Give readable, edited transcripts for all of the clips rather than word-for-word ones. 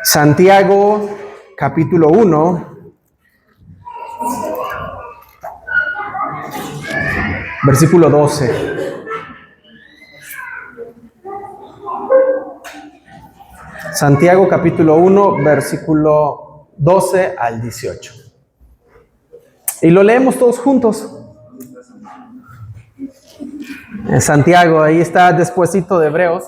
Santiago, capítulo 1, versículo 12. Santiago, capítulo 1, versículo 12 al 18. Y lo leemos todos juntos. Santiago, ahí está despuesito de Hebreos.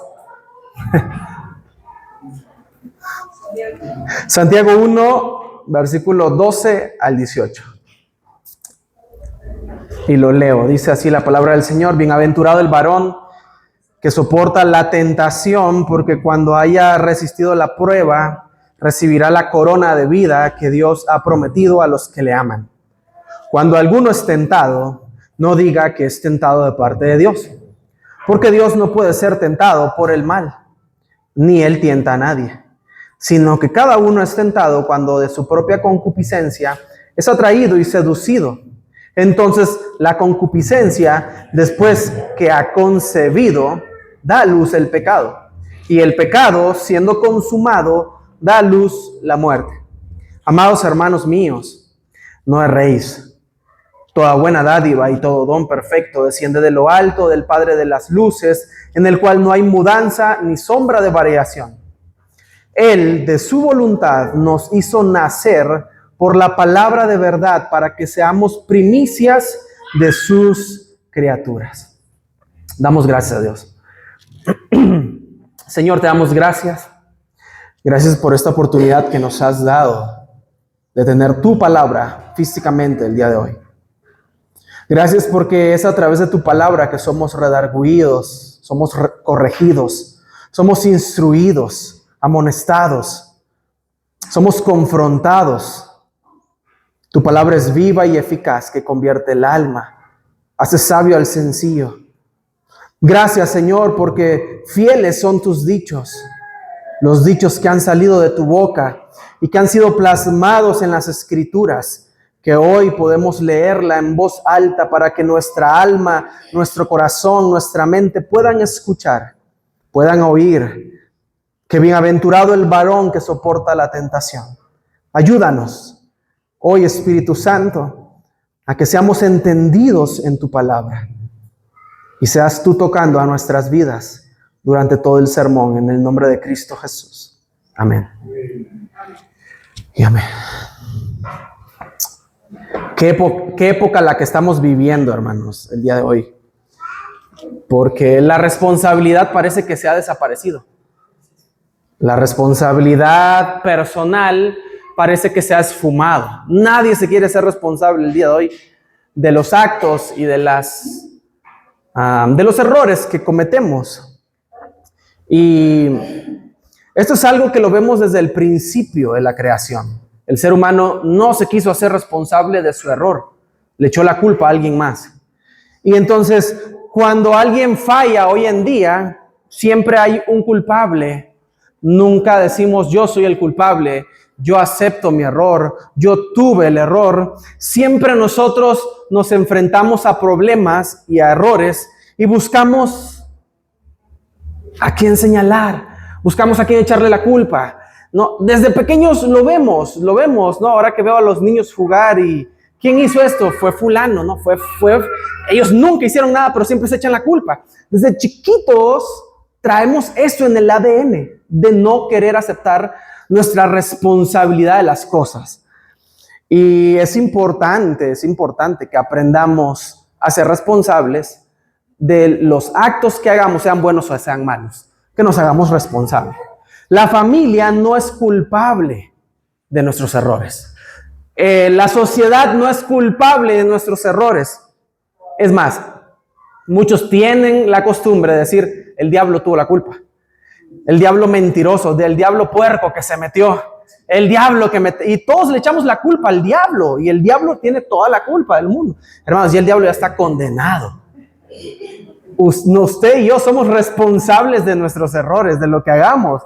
Santiago 1, versículo 12 al 18. Y lo leo, dice así la palabra del Señor: bienaventurado el varón que soporta la tentación, porque cuando haya resistido la prueba, recibirá la corona de vida que Dios ha prometido a los que le aman. Cuando alguno es tentado, no diga que es tentado de parte de Dios, porque Dios no puede ser tentado por el mal, ni Él tienta a nadie, sino que cada uno es tentado cuando de su propia concupiscencia es atraído y seducido. Entonces la concupiscencia, después que ha concebido, da a luz el pecado. Y el pecado, siendo consumado, da a luz la muerte. Amados hermanos míos, no erréis. Toda buena dádiva y todo don perfecto desciende de lo alto del Padre de las luces, en el cual no hay mudanza ni sombra de variación. Él, de su voluntad, nos hizo nacer por la palabra de verdad, para que seamos primicias de sus criaturas. Damos gracias a Dios. Señor, te damos gracias. Gracias por esta oportunidad que nos has dado de tener tu palabra físicamente el día de hoy. Gracias porque es a través de tu palabra que somos redarguidos, somos corregidos, somos instruidos, amonestados, somos confrontados. Tu palabra es viva y eficaz, que convierte el alma, hace sabio al sencillo. Gracias, Señor, porque fieles son tus dichos, los dichos que han salido de tu boca y que han sido plasmados en las Escrituras, que hoy podemos leerla en voz alta para que nuestra alma, nuestro corazón, nuestra mente puedan escuchar, puedan oír. Que bienaventurado el varón que soporta la tentación. Ayúdanos hoy, Espíritu Santo, a que seamos entendidos en tu palabra y seas tú tocando a nuestras vidas durante todo el sermón, en el nombre de Cristo Jesús. Amén. Y amén. Qué época la que estamos viviendo, hermanos, el día de hoy. Porque la responsabilidad parece que se ha desaparecido. La responsabilidad personal parece que se ha esfumado. Nadie se quiere ser responsable el día de hoy de los actos y de los errores que cometemos. Y esto es algo que lo vemos desde el principio de la creación. El ser humano no se quiso hacer responsable de su error. Le echó la culpa a alguien más. Y entonces, cuando alguien falla hoy en día, siempre hay un culpable. Nunca decimos yo soy el culpable, yo acepto mi error, yo tuve el error. Siempre nosotros nos enfrentamos a problemas y a errores y buscamos a quién señalar, buscamos a quién echarle la culpa. No, desde pequeños lo vemos, ¿no? Ahora que veo a los niños jugar y ¿quién hizo esto? Fue fulano, ¿no? Ellos nunca hicieron nada, pero siempre se echan la culpa. Desde chiquitos traemos eso en el ADN, de no querer aceptar nuestra responsabilidad de las cosas. Y es importante que aprendamos a ser responsables de los actos que hagamos, sean buenos o sean malos, que nos hagamos responsables. La familia no es culpable de nuestros errores. La sociedad no es culpable de nuestros errores. Es más, muchos tienen la costumbre de decir, el diablo tuvo la culpa. El diablo mentiroso, del diablo puerco que se metió. El diablo y todos le echamos la culpa al diablo. Y el diablo tiene toda la culpa del mundo. Hermanos, y el diablo ya está condenado. Usted y yo somos responsables de nuestros errores, de lo que hagamos.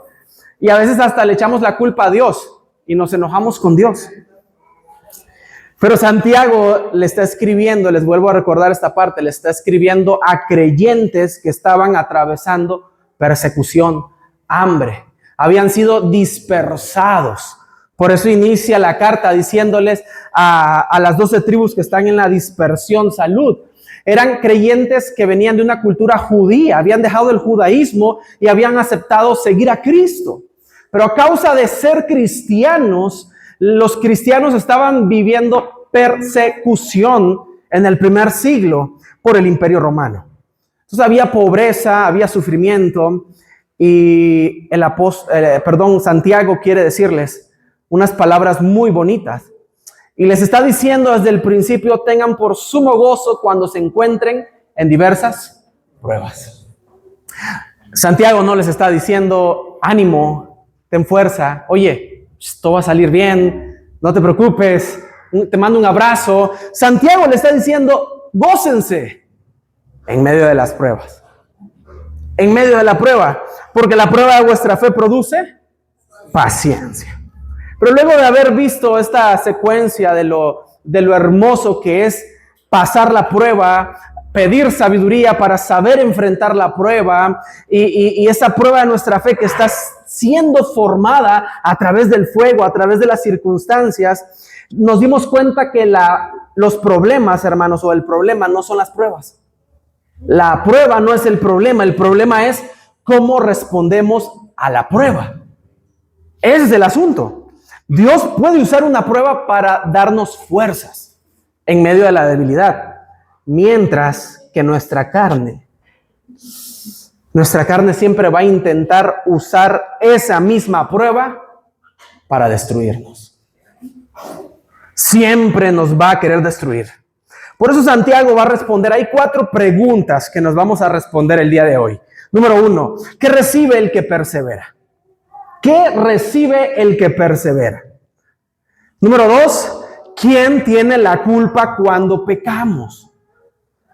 Y a veces hasta le echamos la culpa a Dios y nos enojamos con Dios. Pero Santiago le está escribiendo, les vuelvo a recordar esta parte, le está escribiendo a creyentes que estaban atravesando persecución, hambre, habían sido dispersados. Por eso inicia la carta diciéndoles a las 12 tribus que están en la dispersión, salud. Eran creyentes que venían de una cultura judía, habían dejado el judaísmo y habían aceptado seguir a Cristo. Pero a causa de ser cristianos, los cristianos estaban viviendo persecución en el primer siglo por el Imperio Romano. Entonces había pobreza, había sufrimiento y Santiago quiere decirles unas palabras muy bonitas. Y les está diciendo desde el principio, tengan por sumo gozo cuando se encuentren en diversas pruebas. Santiago no les está diciendo, ánimo, ten fuerza, oye, esto va a salir bien, no te preocupes, te mando un abrazo. Santiago le está diciendo, gócense en medio de las pruebas. En medio de la prueba, porque la prueba de vuestra fe produce paciencia. Pero luego de haber visto esta secuencia de lo hermoso que es pasar la prueba, pedir sabiduría para saber enfrentar la prueba y esa prueba de nuestra fe que está siendo formada a través del fuego, a través de las circunstancias, nos dimos cuenta que los problemas, hermanos, o el problema no son las pruebas. La prueba no es el problema es cómo respondemos a la prueba. Ese es el asunto. Dios puede usar una prueba para darnos fuerzas en medio de la debilidad, mientras que nuestra carne siempre va a intentar usar esa misma prueba para destruirnos. Siempre nos va a querer destruir. Por eso Santiago va a responder. Hay 4 preguntas que nos vamos a responder el día de hoy. Número 1, ¿qué recibe el que persevera? ¿Qué recibe el que persevera? Número 2, ¿quién tiene la culpa cuando pecamos?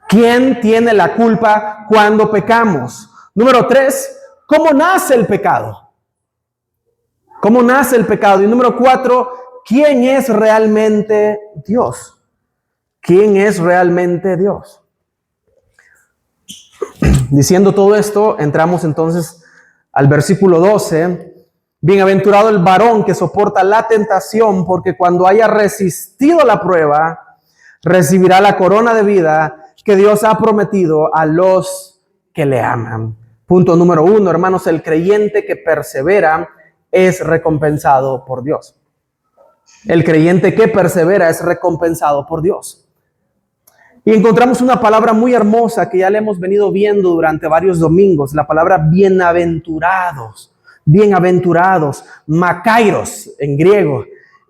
¿Quién tiene la culpa cuando pecamos? Número 3, ¿cómo nace el pecado? ¿Cómo nace el pecado? Y número 4, ¿quién es realmente Dios? ¿Quién es realmente Dios? Diciendo todo esto, entramos entonces al versículo 12. Bienaventurado el varón que soporta la tentación, porque cuando haya resistido la prueba, recibirá la corona de vida que Dios ha prometido a los que le aman. Punto número 1, hermanos, el creyente que persevera es recompensado por Dios. El creyente que persevera es recompensado por Dios. Y encontramos una palabra muy hermosa que ya le hemos venido viendo durante varios domingos, la palabra bienaventurados. Bienaventurados, makairos en griego.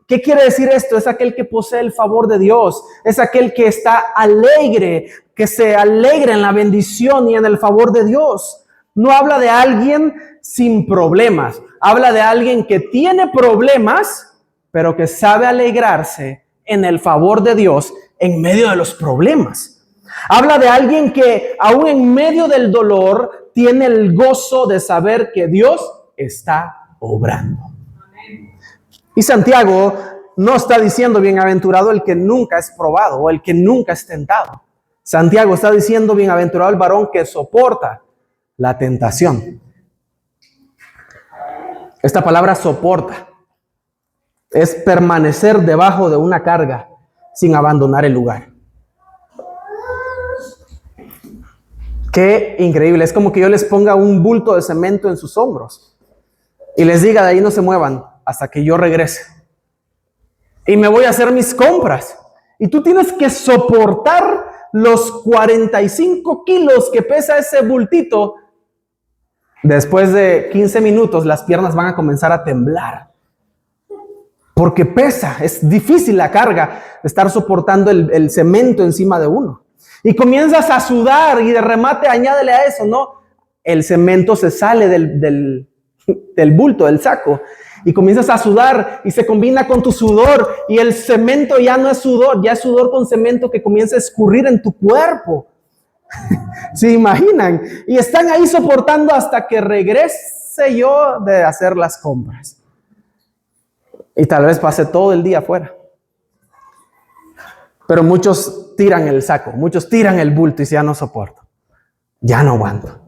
¿Qué quiere decir esto? Es aquel que posee el favor de Dios, es aquel que está alegre, que se alegra en la bendición y en el favor de Dios. No habla de alguien sin problemas, habla de alguien que tiene problemas, pero que sabe alegrarse en el favor de Dios en medio de los problemas. Habla de alguien que aún en medio del dolor tiene el gozo de saber que Dios está obrando. Y Santiago no está diciendo bienaventurado el que nunca es probado o el que nunca es tentado. Santiago está diciendo bienaventurado el varón que soporta la tentación. Esta palabra soporta es permanecer debajo de una carga sin abandonar el lugar. Qué increíble, es como que yo les ponga un bulto de cemento en sus hombros y les diga, de ahí no se muevan hasta que yo regrese. Y me voy a hacer mis compras. Y tú tienes que soportar los 45 kilos que pesa ese bultito. Después de 15 minutos, las piernas van a comenzar a temblar. Porque pesa, es difícil la carga de estar soportando el cemento encima de uno. Y comienzas a sudar y de remate añádele a eso, ¿no? El cemento se sale del bulto, del saco, y comienzas a sudar y se combina con tu sudor y el cemento ya no es sudor, ya es sudor con cemento que comienza a escurrir en tu cuerpo. ¿Se imaginan? Y están ahí soportando hasta que regrese yo de hacer las compras. Y tal vez pase todo el día afuera. Pero muchos tiran el saco, muchos tiran el bulto y dicen, ya no soporto, ya no aguanto.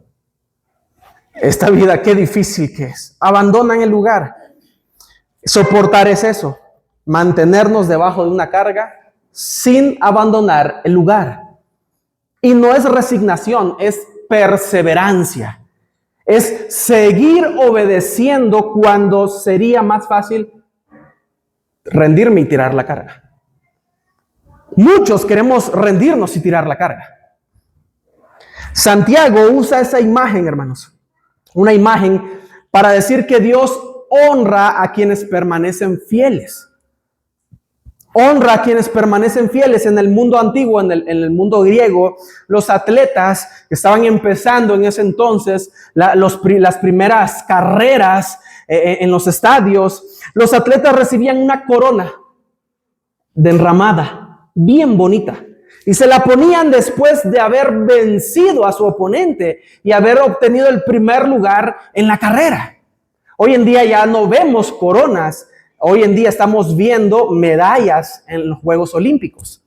Esta vida, qué difícil que es. Abandonan el lugar. Soportar es eso, mantenernos debajo de una carga sin abandonar el lugar. Y no es resignación, es perseverancia. Es seguir obedeciendo cuando sería más fácil rendirme y tirar la carga. Muchos queremos rendirnos y tirar la carga. Santiago usa esa imagen, hermanos, una imagen para decir que Dios honra a quienes permanecen fieles. Honra a quienes permanecen fieles. En el mundo antiguo, en el mundo griego, los atletas que estaban empezando en ese entonces, las primeras carreras en los estadios, los atletas recibían una corona de enramada, bien bonita. Y se la ponían después de haber vencido a su oponente y haber obtenido el primer lugar en la carrera. Hoy en día ya no vemos coronas. Hoy en día estamos viendo medallas en los Juegos Olímpicos.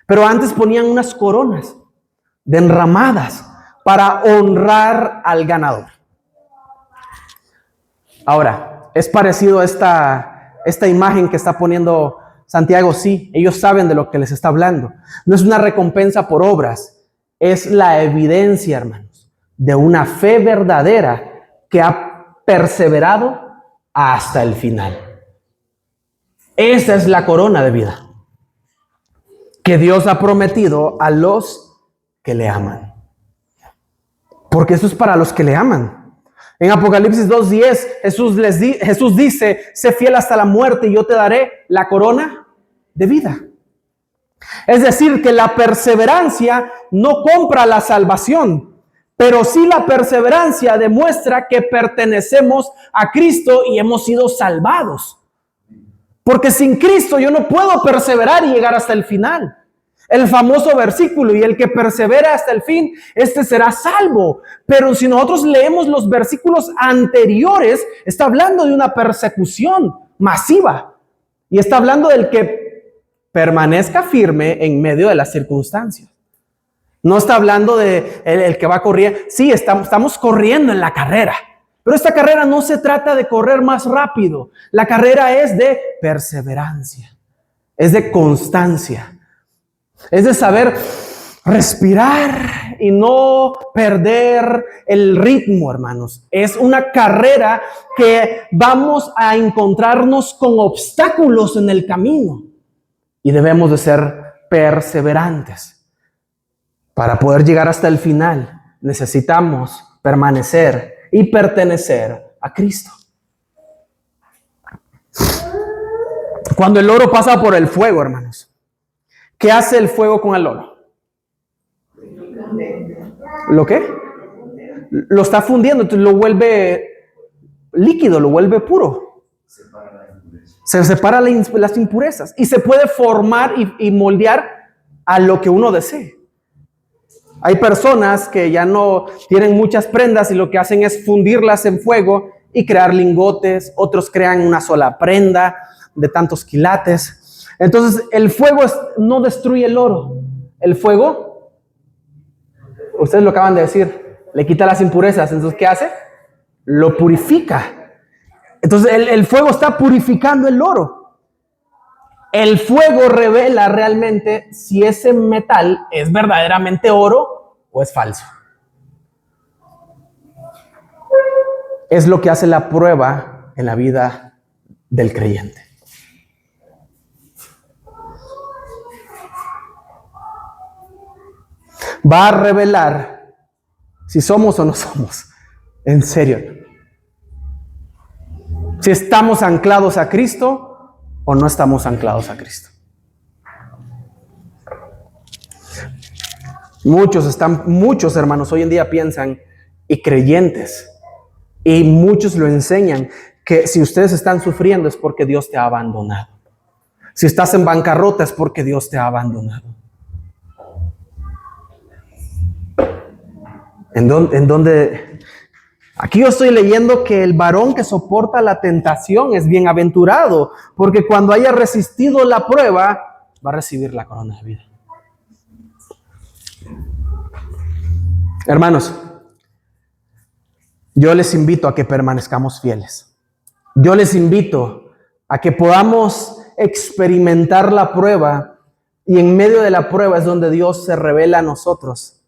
Pero antes ponían unas coronas de enramadas para honrar al ganador. Ahora, ¿es parecido esta imagen que está poniendo Santiago? Sí, ellos saben de lo que les está hablando. No es una recompensa por obras, es la evidencia, hermanos, de una fe verdadera que ha perseverado hasta el final. Esa es la corona de vida que Dios ha prometido a los que le aman. Porque eso es para los que le aman. En Apocalipsis 2:10, Jesús dice, sé fiel hasta la muerte y yo te daré la corona de vida. Es decir, que la perseverancia no compra la salvación, pero sí la perseverancia demuestra que pertenecemos a Cristo y hemos sido salvados. Porque sin Cristo yo no puedo perseverar y llegar hasta el final. El famoso versículo, y el que persevera hasta el fin, este será salvo. Pero si nosotros leemos los versículos anteriores, está hablando de una persecución masiva. Y está hablando del que permanezca firme en medio de las circunstancias. No está hablando de el que va corriendo. Sí, estamos corriendo en la carrera. Pero esta carrera no se trata de correr más rápido. La carrera es de perseverancia. Es de constancia. Es de saber respirar y no perder el ritmo, hermanos. Es una carrera que vamos a encontrarnos con obstáculos en el camino. Y debemos de ser perseverantes. Para poder llegar hasta el final, necesitamos permanecer y pertenecer a Cristo. Cuando el oro pasa por el fuego, hermanos, ¿qué hace el fuego con el oro? ¿Lo qué? Lo está fundiendo, entonces lo vuelve líquido, lo vuelve puro. Se separa las impurezas y se puede formar y moldear a lo que uno desee. Hay personas que ya no tienen muchas prendas y lo que hacen es fundirlas en fuego y crear lingotes. Otros crean una sola prenda de tantos quilates. Entonces el fuego no destruye el oro. El fuego, ustedes lo acaban de decir, le quita las impurezas. Entonces, ¿qué hace? Lo purifica. Entonces el fuego está purificando el oro. El fuego revela realmente si ese metal es verdaderamente oro o es falso. Es lo que hace la prueba en la vida del creyente. Va a revelar si somos o no somos. En serio. Si estamos anclados a Cristo o no estamos anclados a Cristo. Muchos hermanos hoy en día piensan, y creyentes, y muchos lo enseñan, que si ustedes están sufriendo es porque Dios te ha abandonado. Si estás en bancarrota es porque Dios te ha abandonado. ¿En dónde? Aquí yo estoy leyendo que el varón que soporta la tentación es bienaventurado, porque cuando haya resistido la prueba, va a recibir la corona de vida. Hermanos, yo les invito a que permanezcamos fieles. Yo les invito a que podamos experimentar la prueba, y en medio de la prueba es donde Dios se revela a nosotros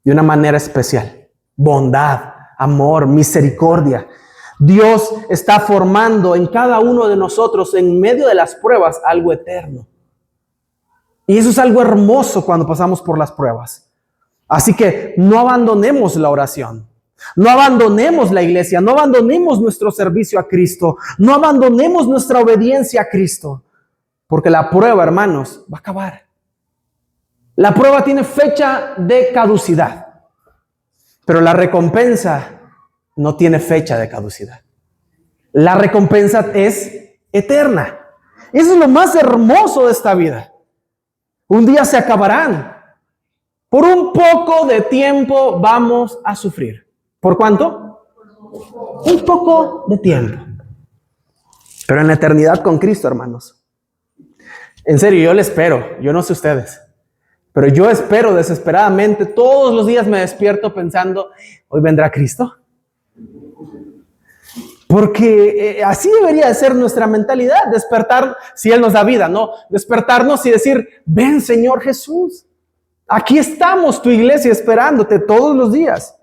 de una manera especial. Bondad, amor, misericordia. Dios está formando en cada uno de nosotros, en medio de las pruebas, algo eterno. Y eso es algo hermoso cuando pasamos por las pruebas. Así que no abandonemos la oración. No abandonemos la iglesia. No abandonemos nuestro servicio a Cristo. No abandonemos nuestra obediencia a Cristo. Porque la prueba, hermanos, va a acabar. La prueba tiene fecha de caducidad. Pero la recompensa no tiene fecha de caducidad. La recompensa es eterna. Eso es lo más hermoso de esta vida. Un día se acabarán. Por un poco de tiempo vamos a sufrir. ¿Por cuánto? Un poco de tiempo. Pero en la eternidad con Cristo, hermanos. En serio, yo le espero. Yo no sé ustedes. Pero yo espero desesperadamente. Todos los días me despierto pensando, ¿hoy vendrá Cristo? Porque así debería de ser nuestra mentalidad. Despertar, si Él nos da vida, ¿no? Despertarnos y decir, ven Señor Jesús. Aquí estamos, tu iglesia, esperándote todos los días.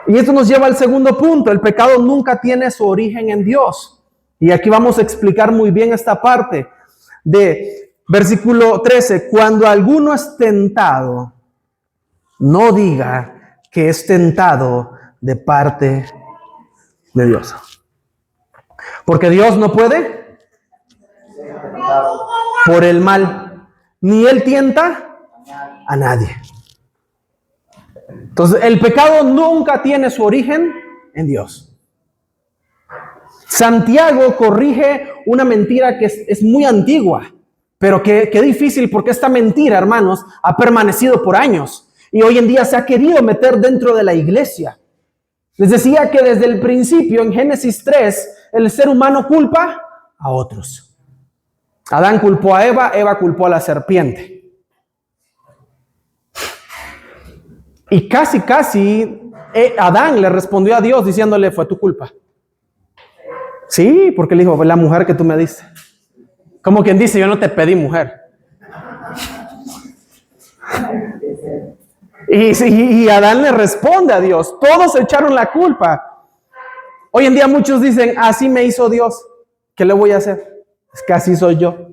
Y esto nos lleva al segundo punto. El pecado nunca tiene su origen en Dios. Y aquí vamos a explicar muy bien esta parte de versículo 13. Cuando alguno es tentado, no diga que es tentado de parte de Dios. Porque Dios no puede por el mal, ni Él tienta a nadie. Entonces, el pecado nunca tiene su origen en Dios. Santiago corrige una mentira que es muy antigua, pero que difícil, porque esta mentira, hermanos, ha permanecido por años y hoy en día se ha querido meter dentro de la iglesia. Les decía que desde el principio, en Génesis 3, el ser humano culpa a otros. Adán culpó a Eva, Eva culpó a la serpiente. Y casi Adán le respondió a Dios diciéndole, fue tu culpa. Sí, porque le dijo, la mujer que tú me diste. Como quien dice, yo no te pedí mujer. Y Adán le responde a Dios. Todos echaron la culpa. Hoy en día muchos dicen, así me hizo Dios. ¿Qué le voy a hacer? Es que así soy yo.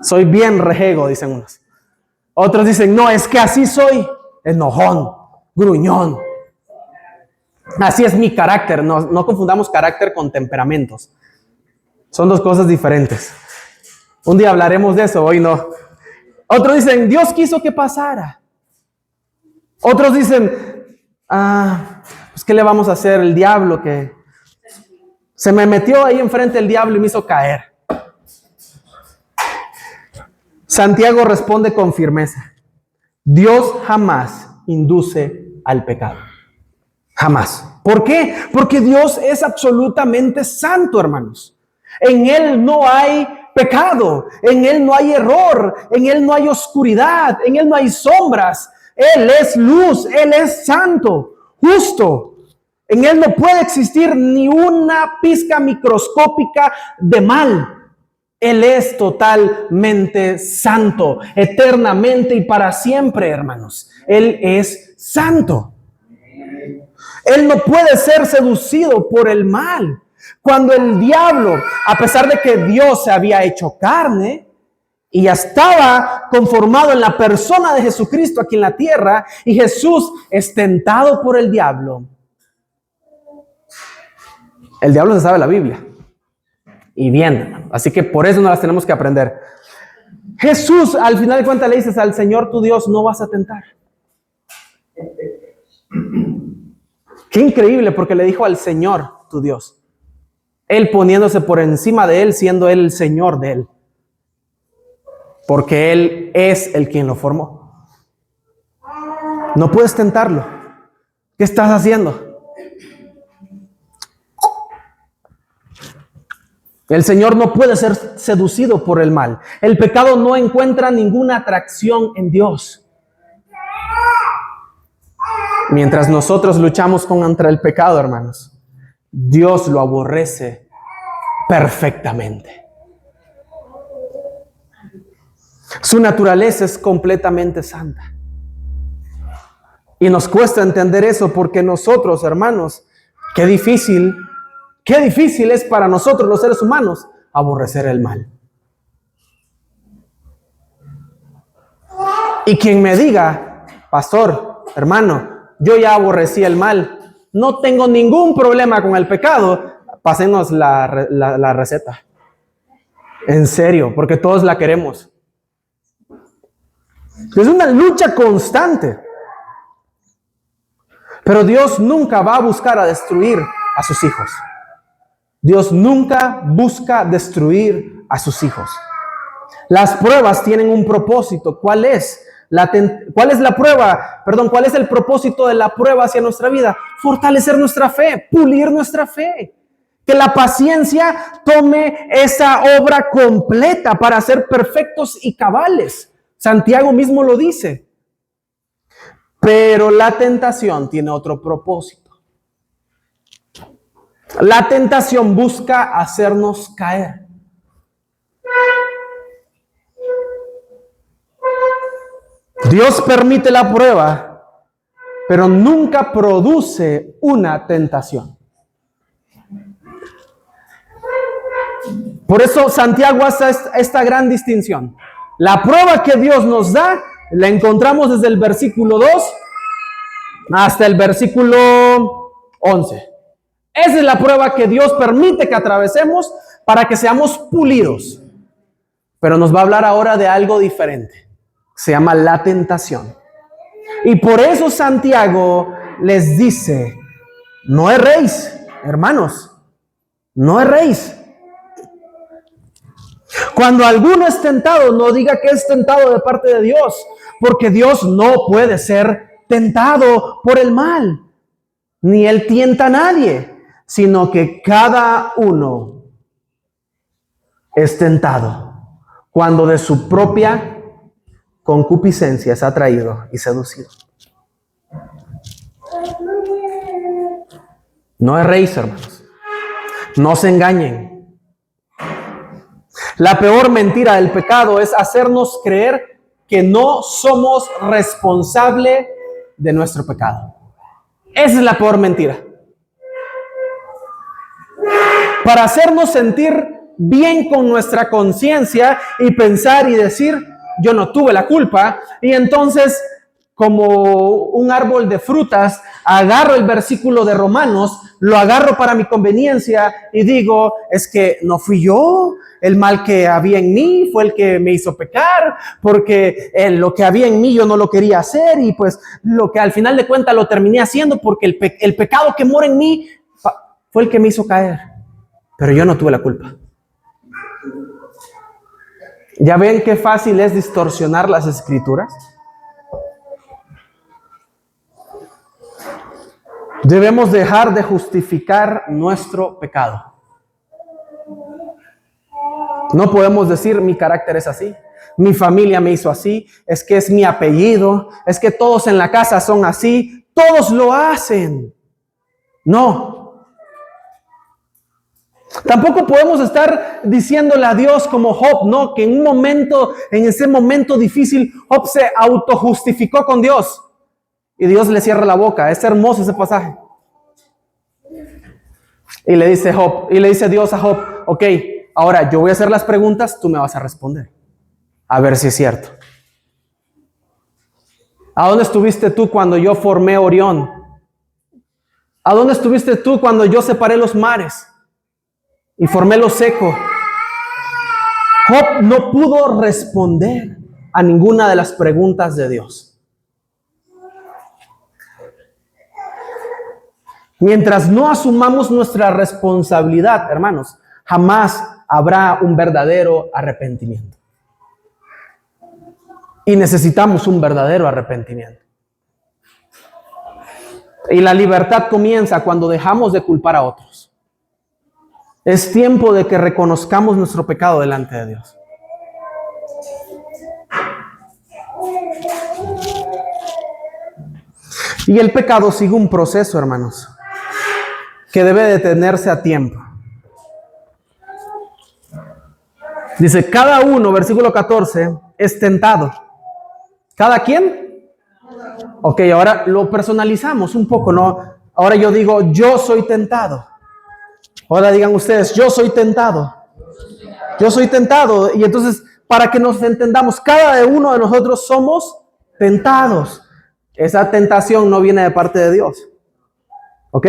Soy bien rejego, dicen unos. Otros dicen, no, es que así soy. Enojón, gruñón. Así es mi carácter. No confundamos carácter con temperamentos. Son dos cosas diferentes. Un día hablaremos de eso, hoy no. Otros dicen, Dios quiso que pasara. Otros dicen, pues ¿qué le vamos a hacer? El diablo que se me metió ahí enfrente el diablo y me hizo caer. Santiago responde con firmeza. Dios jamás induce al pecado. Jamás. ¿Por qué? Porque Dios es absolutamente santo, hermanos. En Él no hay pecado, en Él no hay error, en Él no hay oscuridad, en Él no hay sombras. Él es luz, Él es santo, justo. En Él no puede existir ni una pizca microscópica de mal. Él es totalmente santo, eternamente y para siempre, hermanos. Él es santo. Él no puede ser seducido por el mal. Cuando el diablo, a pesar de que Dios se había hecho carne y ya estaba conformado en la persona de Jesucristo aquí en la tierra, y Jesús es tentado por el diablo se sabe la Biblia. Y bien, así que por eso no las tenemos que aprender. Jesús, al final de cuentas, le dices al Señor tu Dios, no vas a tentar. Qué increíble, porque le dijo al Señor tu Dios. Él poniéndose por encima de él, siendo él el Señor de él. Porque Él es el quien lo formó. No puedes tentarlo. ¿Qué estás haciendo? El Señor no puede ser seducido por el mal. El pecado no encuentra ninguna atracción en Dios. Mientras nosotros luchamos contra el pecado, hermanos, Dios lo aborrece perfectamente. Su naturaleza es completamente santa. Y nos cuesta entender eso porque nosotros, hermanos, qué difícil es para nosotros los seres humanos aborrecer el mal. Y quien me diga, pastor, hermano, yo ya aborrecí el mal, no tengo ningún problema con el pecado, pásenos la receta. En serio, porque todos la queremos. Es una lucha constante. Pero Dios nunca va a buscar a destruir a sus hijos. Dios nunca busca destruir a sus hijos. Las pruebas tienen un propósito. ¿Cuál es? ¿Cuál es la prueba? ¿Cuál es el propósito de la prueba hacia nuestra vida? Fortalecer nuestra fe, pulir nuestra fe. Que la paciencia tome esa obra completa para ser perfectos y cabales. Santiago mismo lo dice. Pero la tentación tiene otro propósito. La tentación busca hacernos caer. Dios permite la prueba, pero nunca produce una tentación. Por eso Santiago hace esta gran distinción. La prueba que Dios nos da, la encontramos desde el versículo 2 hasta el versículo 11. Esa es la prueba que Dios permite que atravesemos para que seamos pulidos. Pero nos va a hablar ahora de algo diferente. Se llama la tentación. Y por eso Santiago les dice, no erréis, hermanos, no erréis. Cuando alguno es tentado, no diga que es tentado de parte de Dios, porque Dios no puede ser tentado por el mal, ni Él tienta a nadie, sino que cada uno es tentado cuando de su propia concupiscencia es atraído y seducido. No erréis, hermanos. No se engañen. La peor mentira del pecado es hacernos creer que no somos responsables de nuestro pecado. Esa es la peor mentira. Para hacernos sentir bien con nuestra conciencia y pensar y decir, yo no tuve la culpa, y entonces, como un árbol de frutas, agarro el versículo de Romanos, lo agarro para mi conveniencia y digo, es que no fui yo, el mal que había en mí fue el que me hizo pecar, porque lo que había en mí yo no lo quería hacer, y pues lo que al final de cuentas lo terminé haciendo porque el pecado que mora en mí fue el que me hizo caer, pero yo no tuve la culpa. ¿Ya ven qué fácil es distorsionar las escrituras? Debemos dejar de justificar nuestro pecado. No podemos decir, mi carácter es así, mi familia me hizo así, es que es mi apellido, es que todos en la casa son así, todos lo hacen. No. Tampoco podemos estar diciéndole a Dios como Job, no, que en ese momento difícil, Job se autojustificó con Dios y Dios le cierra la boca. Es hermoso ese pasaje. Y le dice Dios a Job, ok, ahora yo voy a hacer las preguntas, tú me vas a responder. A ver si es cierto. ¿A dónde estuviste tú cuando yo formé Orión? ¿A dónde estuviste tú cuando yo separé los mares y formé lo seco? Job no pudo responder a ninguna de las preguntas de Dios. Mientras no asumamos nuestra responsabilidad, hermanos, jamás habrá un verdadero arrepentimiento. Y necesitamos un verdadero arrepentimiento. Y la libertad comienza cuando dejamos de culpar a otros. Es tiempo de que reconozcamos nuestro pecado delante de Dios. Y el pecado sigue un proceso, hermanos, que debe detenerse a tiempo. Dice, cada uno, versículo 14, es tentado. ¿Cada quién? Ok, ahora lo personalizamos un poco, ¿no? Ahora yo digo, yo soy tentado. Ahora digan ustedes, yo soy tentado. Yo soy tentado. Y entonces, para que nos entendamos, cada uno de nosotros somos tentados. Esa tentación no viene de parte de Dios. ¿Ok?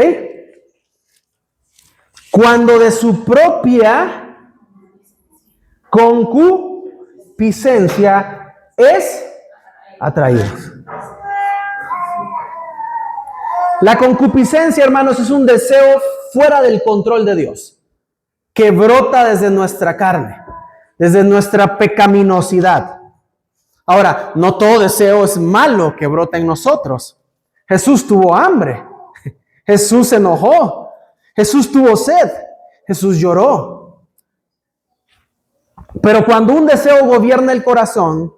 Cuando de su propia concupiscencia es atraído. La concupiscencia, hermanos, es un deseo fuera del control de Dios, que brota desde nuestra carne, desde nuestra pecaminosidad. Ahora, no todo deseo es malo que brota en nosotros. Jesús tuvo hambre, Jesús se enojó, Jesús tuvo sed, Jesús lloró. Pero cuando un deseo gobierna el corazón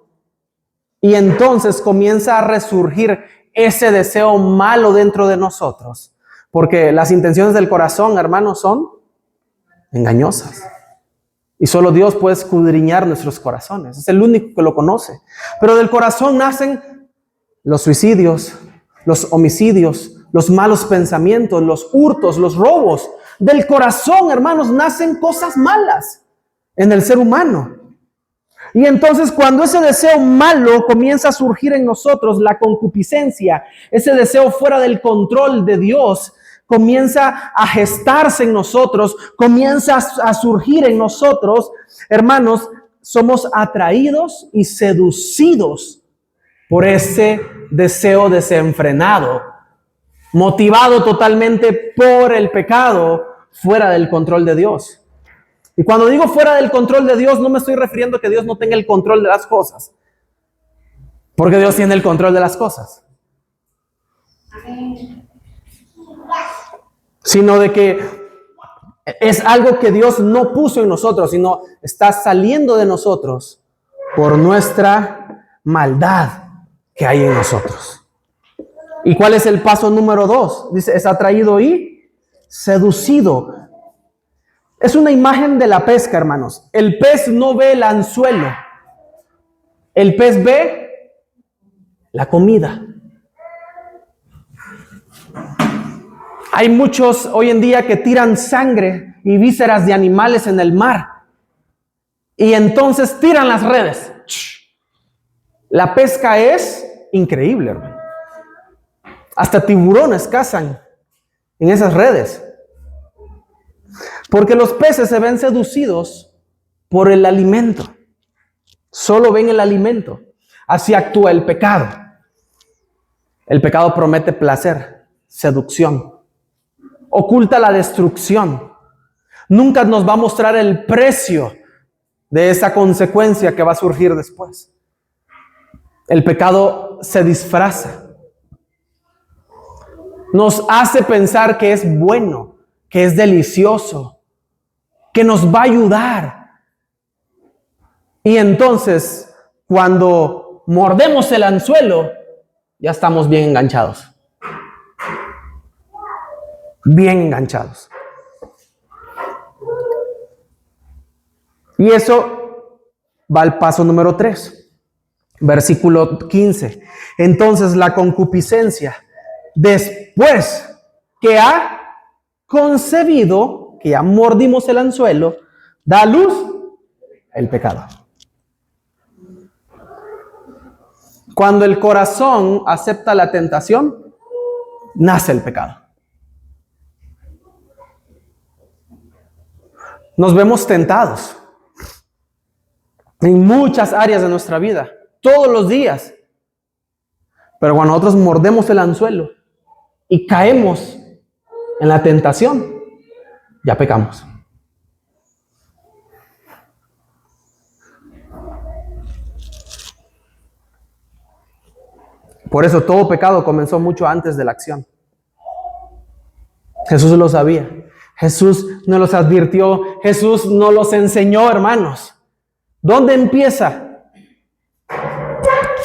y entonces comienza a resurgir ese deseo malo dentro de nosotros, porque las intenciones del corazón, hermanos, son engañosas. Y solo Dios puede escudriñar nuestros corazones. Es el único que lo conoce. Pero del corazón nacen los suicidios, los homicidios, los malos pensamientos, los hurtos, los robos. Del corazón, hermanos, nacen cosas malas en el ser humano. Y entonces cuando ese deseo malo comienza a surgir en nosotros, la concupiscencia, ese deseo fuera del control de Dios, comienza a gestarse en nosotros, comienza a surgir en nosotros, hermanos, somos atraídos y seducidos por ese deseo desenfrenado, motivado totalmente por el pecado fuera del control de Dios. Y cuando digo fuera del control de Dios, no me estoy refiriendo a que Dios no tenga el control de las cosas, porque Dios tiene el control de las cosas. Sino de que es algo que Dios no puso en nosotros, sino está saliendo de nosotros por nuestra maldad que hay en nosotros. ¿Y cuál es el paso número 2? Dice, es atraído y seducido. Es una imagen de la pesca, hermanos. El pez no ve el anzuelo. El pez ve la comida. Hay muchos hoy en día que tiran sangre y vísceras de animales en el mar. Y entonces tiran las redes. La pesca es increíble, hermano. Hasta tiburones cazan en esas redes. Porque los peces se ven seducidos por el alimento. Solo ven el alimento. Así actúa el pecado. El pecado promete placer, seducción. Oculta la destrucción. Nunca nos va a mostrar el precio de esa consecuencia que va a surgir después. El pecado se disfraza. Nos hace pensar que es bueno, que es delicioso, que nos va a ayudar. Y entonces, cuando mordemos el anzuelo, ya estamos bien enganchados. Bien enganchados. Y eso va al paso número 3, versículo 15. Entonces la concupiscencia, después que ha concebido, que ya mordimos el anzuelo, da a luz el pecado. Cuando el corazón acepta la tentación, nace el pecado. Nos vemos tentados en muchas áreas de nuestra vida, todos los días. Pero cuando nosotros mordemos el anzuelo y caemos en la tentación, ya pecamos. Por eso todo pecado comenzó mucho antes de la acción. Jesús lo sabía. Jesús nos los advirtió. Jesús nos los enseñó, hermanos. ¿Dónde empieza?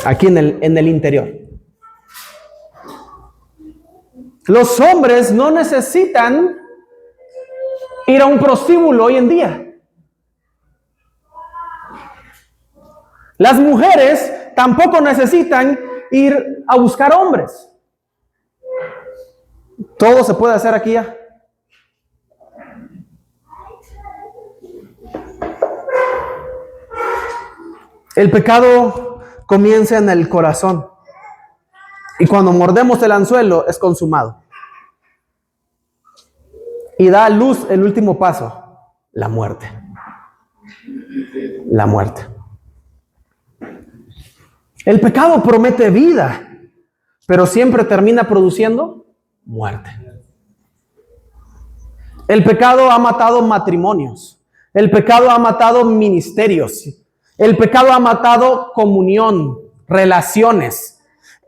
Aquí en el interior. Los hombres no necesitan ir a un prostíbulo hoy en día. Las mujeres tampoco necesitan ir a buscar hombres. Todo se puede hacer aquí ya. El pecado comienza en el corazón. Y cuando mordemos el anzuelo es consumado. Y da a luz el último paso, la muerte. La muerte. El pecado promete vida, pero siempre termina produciendo muerte. El pecado ha matado matrimonios. El pecado ha matado ministerios. El pecado ha matado comunión, relaciones.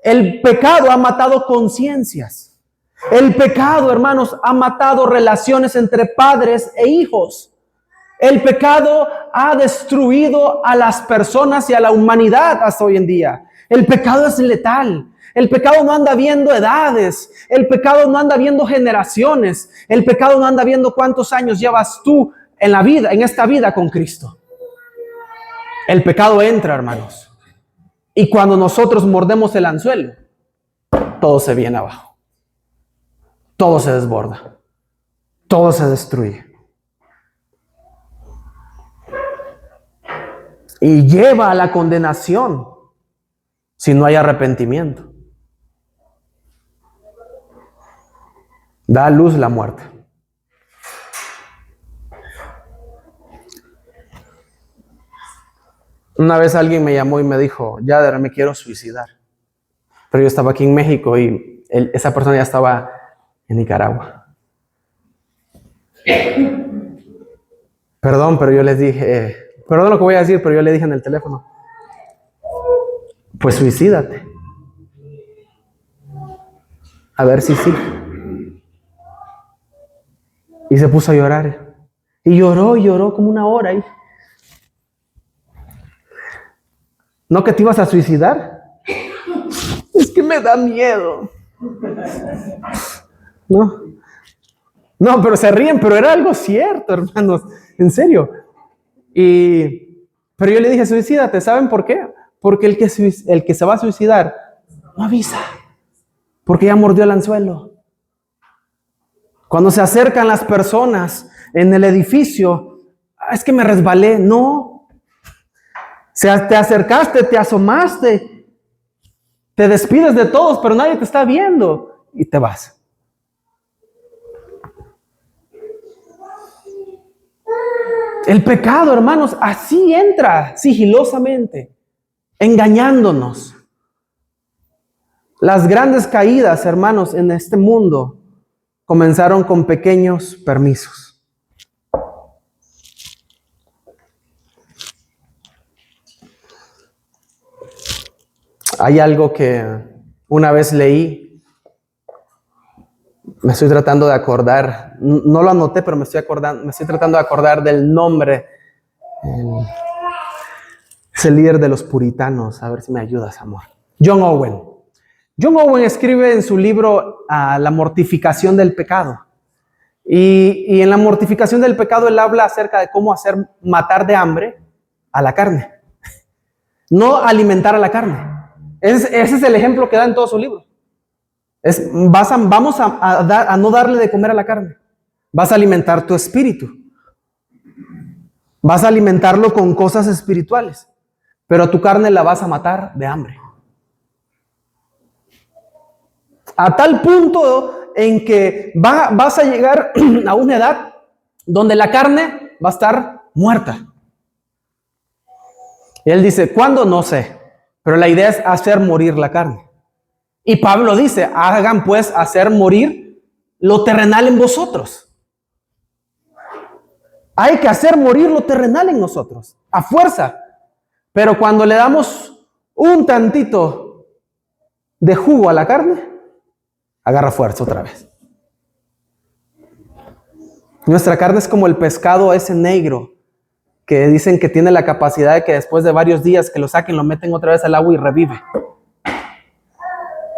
El pecado ha matado conciencias. El pecado, hermanos, ha matado relaciones entre padres e hijos. El pecado ha destruido a las personas y a la humanidad hasta hoy en día. El pecado es letal. El pecado no anda viendo edades. El pecado no anda viendo generaciones. El pecado no anda viendo cuántos años llevas tú en la vida, en esta vida con Cristo. El pecado entra, hermanos. Y cuando nosotros mordemos el anzuelo, todo se viene abajo. Todo se desborda. Todo se destruye. Y lleva a la condenación si no hay arrepentimiento. Da a luz la muerte. Una vez alguien me llamó y me dijo, Yader, me quiero suicidar. Pero yo estaba aquí en México y esa persona ya estaba en Nicaragua. Perdón, pero yo les dije, perdón lo que voy a decir, pero yo le dije en el teléfono, pues suicídate. A ver si sí. Y se puso a llorar. Y lloró como una hora ahí. ¿No que te ibas a suicidar? Es que me da miedo. No, pero se ríen, pero era algo cierto, hermanos. En serio. Pero yo le dije, suicídate. ¿Saben por qué? Porque el que se va a suicidar no avisa. Porque ya mordió el anzuelo. Cuando se acercan las personas en el edificio, es que me resbalé. No. Te acercaste, te asomaste, te despides de todos, pero nadie te está viendo y te vas. El pecado, hermanos, así entra sigilosamente, engañándonos. Las grandes caídas, hermanos, en este mundo comenzaron con pequeños permisos. Hay algo que una vez leí, me estoy tratando de acordar, no lo anoté, pero me estoy tratando de acordar del nombre. Es el líder de los puritanos, a ver si me ayudas, amor. John Owen. John Owen escribe en su libro La mortificación del pecado. Y en la mortificación del pecado él habla acerca de cómo matar de hambre a la carne. No alimentar a la carne. Ese es el ejemplo que da en todo su libro. Vamos a no darle de comer a la carne. Vas a alimentar tu espíritu. Vas a alimentarlo con cosas espirituales. Pero a tu carne la vas a matar de hambre. A tal punto en que vas a llegar a una edad donde la carne va a estar muerta. Y él dice, ¿cuándo? No sé. Pero la idea es hacer morir la carne. Y Pablo dice, hagan pues hacer morir lo terrenal en vosotros. Hay que hacer morir lo terrenal en nosotros, a fuerza. Pero cuando le damos un tantito de jugo a la carne, agarra fuerza otra vez. Nuestra carne es como el pescado ese negro que dicen que tiene la capacidad de que después de varios días que lo saquen, lo meten otra vez al agua y revive.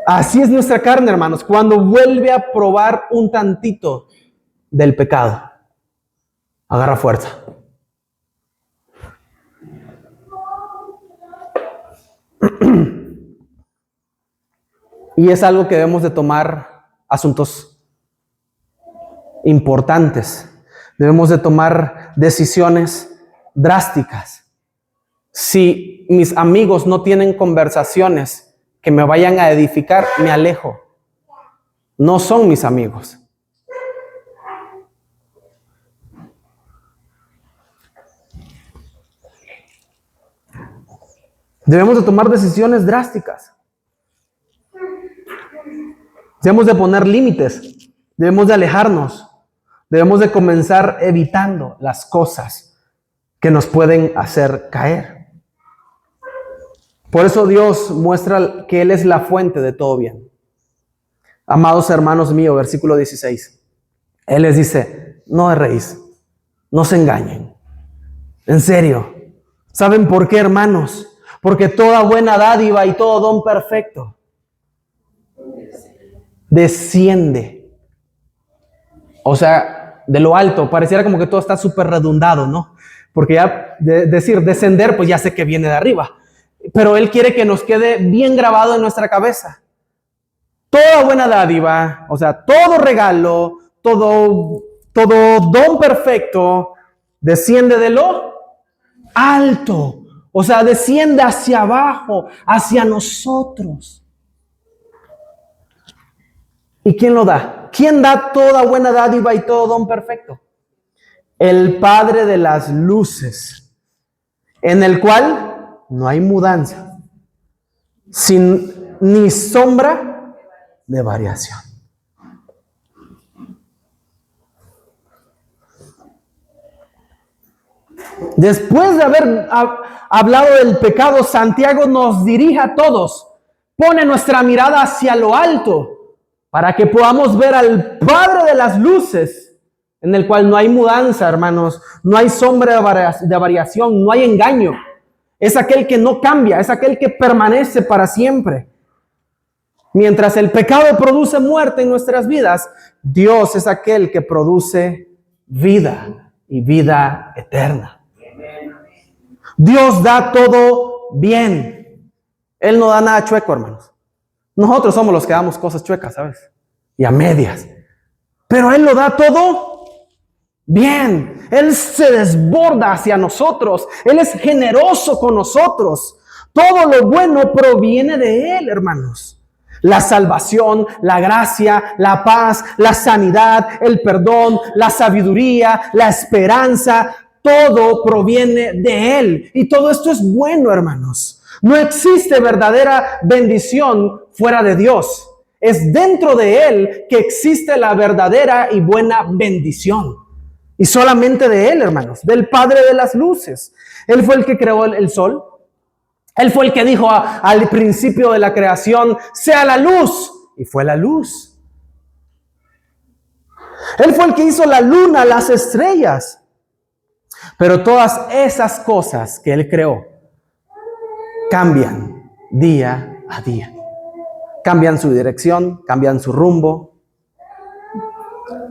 Así es nuestra carne, hermanos, cuando vuelve a probar un tantito del pecado. Agarra fuerza. Y es algo que debemos de tomar asuntos importantes. Debemos de tomar decisiones drásticas. Si mis amigos no tienen conversaciones que me vayan a edificar, me alejo. No son mis amigos. Debemos de tomar decisiones drásticas. Debemos de poner límites. Debemos de alejarnos. Debemos de comenzar evitando las cosas que nos pueden hacer caer. Por eso Dios muestra que Él es la fuente de todo bien. Amados hermanos míos, versículo 16. Él les dice, no erréis, no se engañen. En serio. ¿Saben por qué, hermanos? Porque toda buena dádiva y todo don perfecto desciende. O sea, de lo alto. Pareciera como que todo está súper redundado, ¿no? Porque ya decir descender, pues ya sé que viene de arriba. Pero Él quiere que nos quede bien grabado en nuestra cabeza. Toda buena dádiva, o sea, todo regalo, todo don perfecto, desciende de lo alto. O sea, desciende hacia abajo, hacia nosotros. ¿Y quién lo da? ¿Quién da toda buena dádiva y todo don perfecto? El Padre de las luces, en el cual no hay mudanza, sin ni sombra de variación. Después de haber hablado del pecado, Santiago nos dirige a todos, pone nuestra mirada hacia lo alto, para que podamos ver al Padre de las luces, en el cual no hay mudanza, hermanos, no hay sombra de variación, no hay engaño. Es aquel que no cambia, es aquel que permanece para siempre. Mientras el pecado produce muerte en nuestras vidas, Dios es aquel que produce vida y vida eterna. Dios da todo bien. Él no da nada chueco, hermanos. Nosotros somos los que damos cosas chuecas, ¿sabes? Y a medias. Pero Él lo da todo bien. Él se desborda hacia nosotros. Él es generoso con nosotros. Todo lo bueno proviene de Él, hermanos. La salvación, la gracia, la paz, la sanidad, el perdón, la sabiduría, la esperanza, todo proviene de Él. Y todo esto es bueno, hermanos. No existe verdadera bendición fuera de Dios. Es dentro de Él que existe la verdadera y buena bendición. Y solamente de Él, hermanos, del Padre de las luces. Él fue el que creó el sol. Él fue el que dijo al principio de la creación, sea la luz. Y fue la luz. Él fue el que hizo la luna, las estrellas. Pero todas esas cosas que Él creó cambian día a día. Cambian su dirección, cambian su rumbo.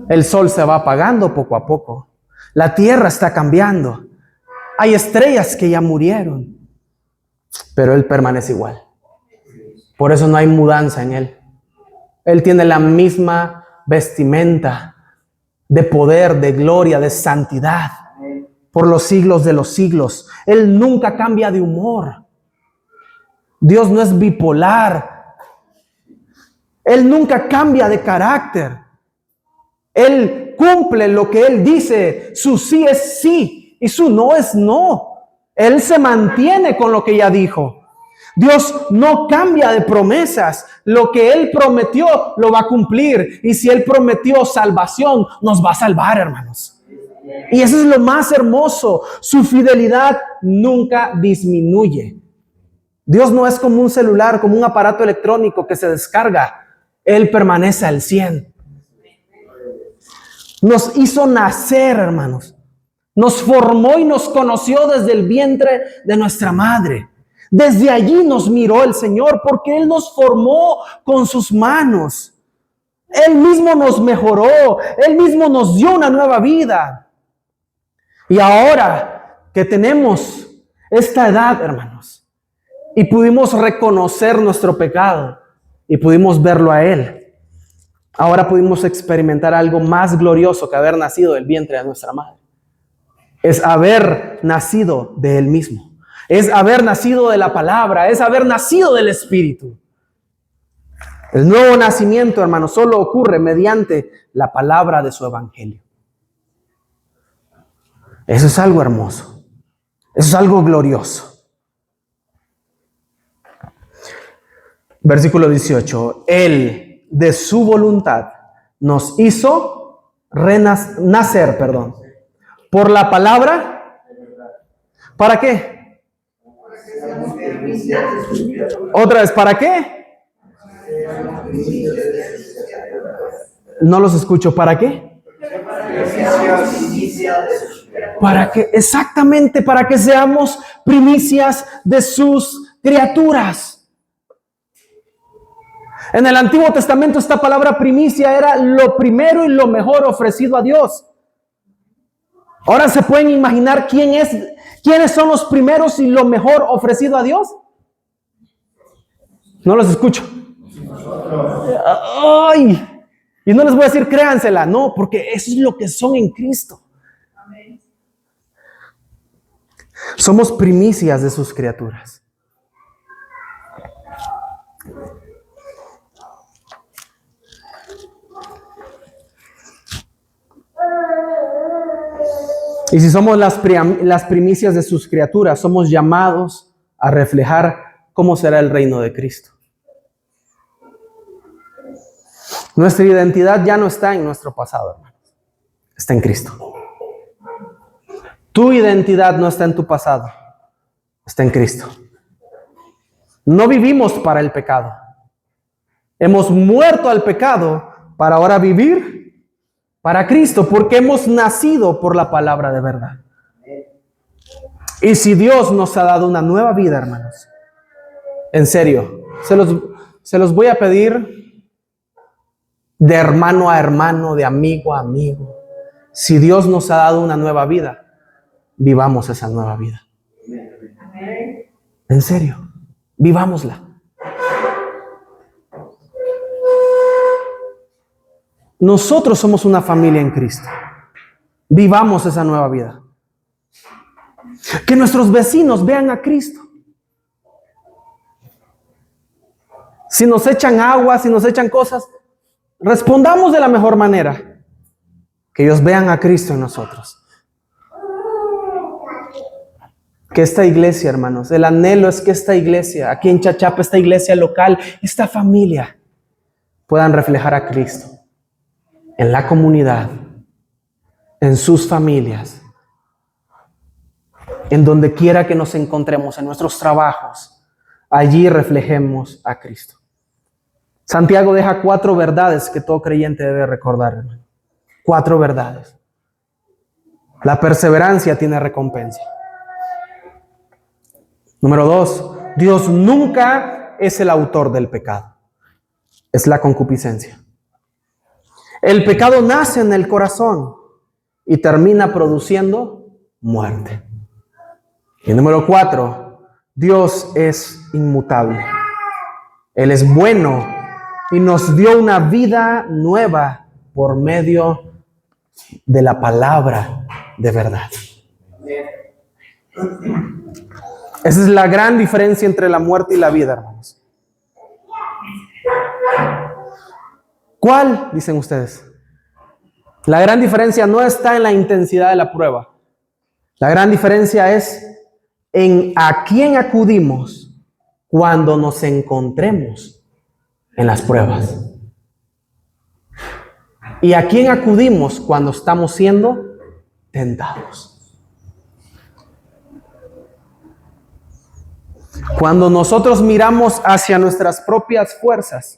El sol se va apagando poco a poco. La tierra está cambiando. Hay estrellas que ya murieron. Pero Él permanece igual. Por eso no hay mudanza en Él. Él tiene la misma vestimenta de poder, de gloria, de santidad por los siglos de los siglos. Él nunca cambia de humor. Dios no es bipolar. Él nunca cambia de carácter. Él cumple lo que Él dice. Su sí es sí y su no es no. Él se mantiene con lo que ya dijo. Dios no cambia de promesas. Lo que Él prometió lo va a cumplir. Y si Él prometió salvación, nos va a salvar, hermanos. Y eso es lo más hermoso. Su fidelidad nunca disminuye. Dios no es como un celular, como un aparato electrónico que se descarga. Él permanece al 100. Nos hizo nacer, hermanos. Nos formó y nos conoció desde el vientre de nuestra madre. Desde allí nos miró el Señor, porque Él nos formó con sus manos. Él mismo nos mejoró, Él mismo nos dio una nueva vida. Y ahora que tenemos esta edad, hermanos, y pudimos reconocer nuestro pecado y pudimos verlo a Él, ahora pudimos experimentar algo más glorioso que haber nacido del vientre de nuestra madre. Es haber nacido de Él mismo. Es haber nacido de la palabra. Es haber nacido del Espíritu. El nuevo nacimiento, hermanos, solo ocurre mediante la palabra de su evangelio. Eso es algo hermoso. Eso es algo glorioso. Versículo 18. Él, de su voluntad, nos hizo nacer, por la palabra. ¿Para qué? Otra vez, ¿para qué? No los escucho. ¿Para qué? Para que, exactamente, para que seamos primicias de sus criaturas. En el Antiguo Testamento esta palabra primicia era lo primero y lo mejor ofrecido a Dios. Ahora se pueden imaginar quiénes son los primeros y lo mejor ofrecido a Dios. No los escucho. ¡Ay! Y no les voy a decir créansela, no, porque eso es lo que son en Cristo. Somos primicias de sus criaturas. Y si somos las primicias de sus criaturas, somos llamados a reflejar cómo será el reino de Cristo. Nuestra identidad ya no está en nuestro pasado, hermanos. Está en Cristo. Tu identidad no está en tu pasado. Está en Cristo. No vivimos para el pecado. Hemos muerto al pecado para ahora vivir para Cristo, porque hemos nacido por la palabra de verdad. Y si Dios nos ha dado una nueva vida, hermanos, en serio, se los voy a pedir de hermano a hermano, de amigo a amigo. Si Dios nos ha dado una nueva vida, vivamos esa nueva vida. En serio, vivámosla. Nosotros somos una familia en Cristo. Vivamos esa nueva vida. Que nuestros vecinos vean a Cristo. Si nos echan agua, si nos echan cosas, respondamos de la mejor manera. Que ellos vean a Cristo en nosotros. Que esta iglesia, hermanos, el anhelo es que esta iglesia, aquí en Chachapa, esta iglesia local, esta familia, puedan reflejar a Cristo en la comunidad, en sus familias, en donde quiera que nos encontremos, en nuestros trabajos, allí reflejemos a Cristo. Santiago deja 4 verdades que todo creyente debe recordar, hermano. 4 verdades. La perseverancia tiene recompensa. Número 2, Dios nunca es el autor del pecado. Es la concupiscencia. El pecado nace en el corazón y termina produciendo muerte. Y número 4, Dios es inmutable. Él es bueno y nos dio una vida nueva por medio de la palabra de verdad. Esa es la gran diferencia entre la muerte y la vida, hermanos. ¿Cuál? Dicen ustedes. La gran diferencia no está en la intensidad de la prueba. La gran diferencia es en a quién acudimos cuando nos encontremos en las pruebas. Y a quién acudimos cuando estamos siendo tentados. Cuando nosotros miramos hacia nuestras propias fuerzas,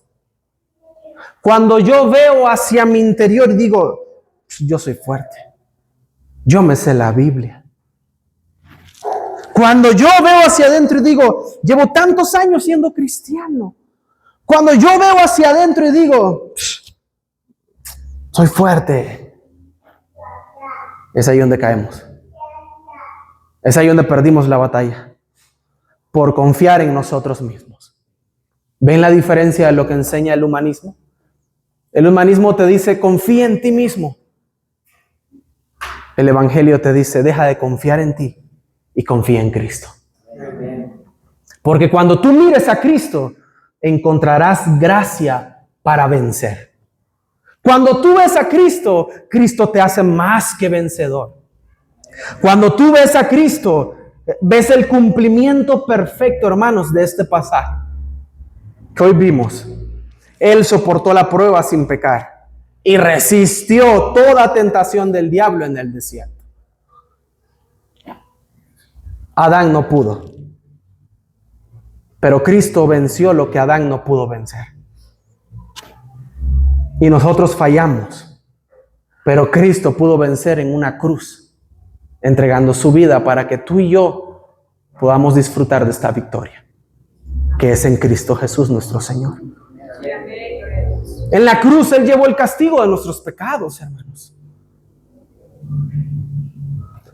cuando yo veo hacia mi interior y digo, yo soy fuerte, yo me sé la Biblia, Cuando yo veo hacia adentro y digo, llevo tantos años siendo cristiano. Cuando yo veo hacia adentro y digo, soy fuerte. Es ahí donde caemos. Es ahí donde perdimos la batalla. Por confiar en nosotros mismos. ¿Ven la diferencia de lo que enseña el humanismo? El humanismo te dice, confía en ti mismo. El evangelio te dice, deja de confiar en ti y confía en Cristo. Porque cuando tú mires a Cristo, encontrarás gracia para vencer. Cuando tú ves a Cristo, Cristo te hace más que vencedor. Cuando tú ves a Cristo, ves el cumplimiento perfecto, hermanos, de este pasaje que hoy vimos. Él soportó la prueba sin pecar y resistió toda tentación del diablo en el desierto. Adán no pudo, pero Cristo venció lo que Adán no pudo vencer. Y nosotros fallamos, pero Cristo pudo vencer en una cruz, entregando su vida para que tú y yo podamos disfrutar de esta victoria, que es en Cristo Jesús nuestro Señor. En la cruz Él llevó el castigo de nuestros pecados, hermanos.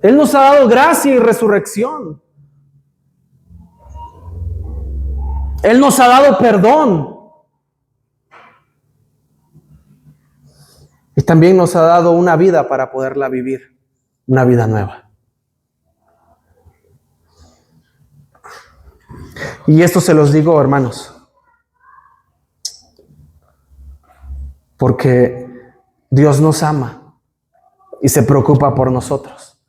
Él nos ha dado gracia y resurrección. Él nos ha dado perdón. Y también nos ha dado una vida para poderla vivir, una vida nueva. Y esto se los digo, hermanos, porque Dios nos ama y se preocupa por nosotros.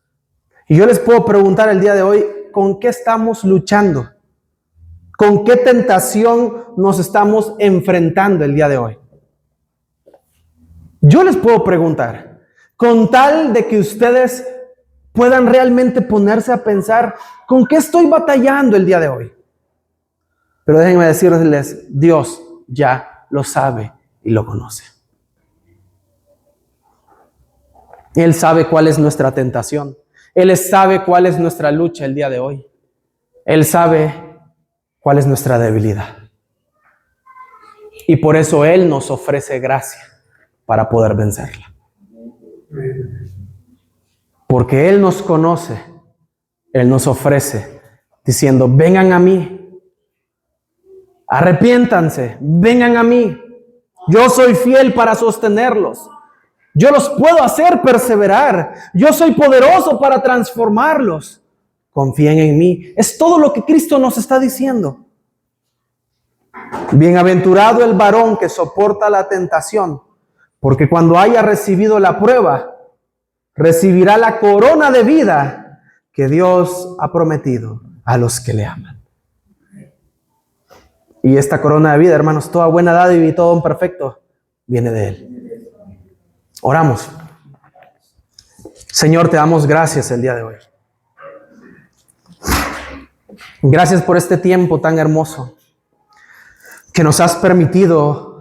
Y yo les puedo preguntar el día de hoy, ¿con qué estamos luchando? ¿Con qué tentación nos estamos enfrentando el día de hoy? Yo les puedo preguntar, con tal de que ustedes puedan realmente ponerse a pensar, ¿con qué estoy batallando el día de hoy? Pero déjenme decirles, Dios ya lo sabe y lo conoce. Él sabe cuál es nuestra tentación. Él sabe cuál es nuestra lucha el día de hoy. Él sabe cuál es nuestra debilidad. Y por eso Él nos ofrece gracia para poder vencerla. Porque Él nos conoce, Él nos ofrece diciendo, vengan a mí, arrepiéntanse, vengan a mí. Yo soy fiel para sostenerlos. Yo los puedo hacer perseverar. Yo soy poderoso para transformarlos. Confíen en mí. Es todo lo que Cristo nos está diciendo. Bienaventurado el varón que soporta la tentación, porque cuando haya recibido la prueba, recibirá la corona de vida que Dios ha prometido a los que le aman. Y esta corona de vida, hermanos, toda buena dádiva y todo don perfecto viene de Él. Oramos. Señor, te damos gracias el día de hoy. Gracias por este tiempo tan hermoso que nos has permitido